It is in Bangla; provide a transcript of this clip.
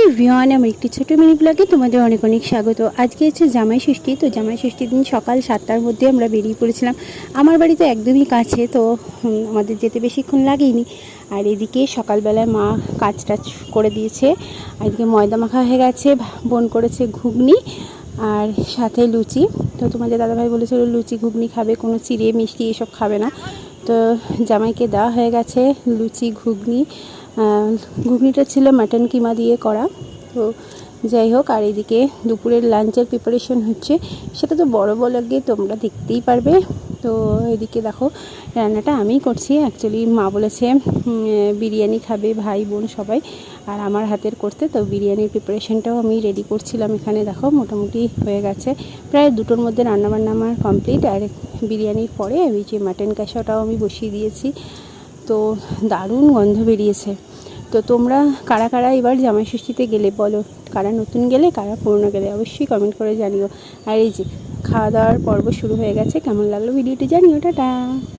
এভরিওয়ান, আমার একটি ছোটো মিনি ব্লগে তোমাদের অনেক অনেক স্বাগত। আজকে হচ্ছে জামাই ষষ্ঠী। তো জামাই ষষ্ঠীর দিন সকাল 7টার মধ্যে আমরা বেরিয়ে পড়েছিলাম। আমার বাড়ি তো একদমই কাছে, তো আমাদের যেতে বেশিক্ষণ লাগেনি। আর এদিকে সকালবেলায় মা কাজ টাজ করে দিয়েছে, আর এদিকে ময়দা মাখা হয়ে গেছে, বোন করেছে ঘুগনি আর সাথে লুচি। তো তোমাদের দাদাভাই বলেছিল লুচি ঘুগনি খাবে, কোনো চিড়ে মিষ্টি এসব খাবে না। তো জামাইকে দেওয়া হয়ে গেছে লুচি ঘুগনি। ঘুগনিটা ছিল মাটন কিমা দিয়ে করা। তো যাই হোক, আর এদিকে দুপুরের লাঞ্চের প্রিপারেশন হচ্ছে, সেটা তো বড় ব্লগে তোমরা দেখতেই পারবে। তো এদিকে দেখো রান্নাটা আমিই করছি। অ্যাকচুয়ালি মা বলেছে বিরিয়ানি খাবে ভাই বোন সবাই, আর আমার হাতের করতে। তো বিরিয়ানির প্রিপারেশনটাও আমি রেডি করছিলাম। এখানে দেখো মোটামুটি হয়ে গেছে, প্রায় 2টোর মধ্যে রান্নাবান্না আমার কমপ্লিট। আর বিরিয়ানির পরে ওই যে মাটন কষাটাও আমি বসিয়ে দিয়েছি। তো দারুণ গন্ধ বেরিয়েছে। তো তোমরা কারা কারা এবার জামাই ষষ্ঠীতে গেলে বলো, কারা নতুন গেলে কারা পুরনো গেলে অবশ্যই কমেন্ট করে জানিও। আর এই যে খাওয়া দাওয়ার পর্ব শুরু হয়ে গেছে, কেমন লাগলো ভিডিওটি জানিও। টাটা।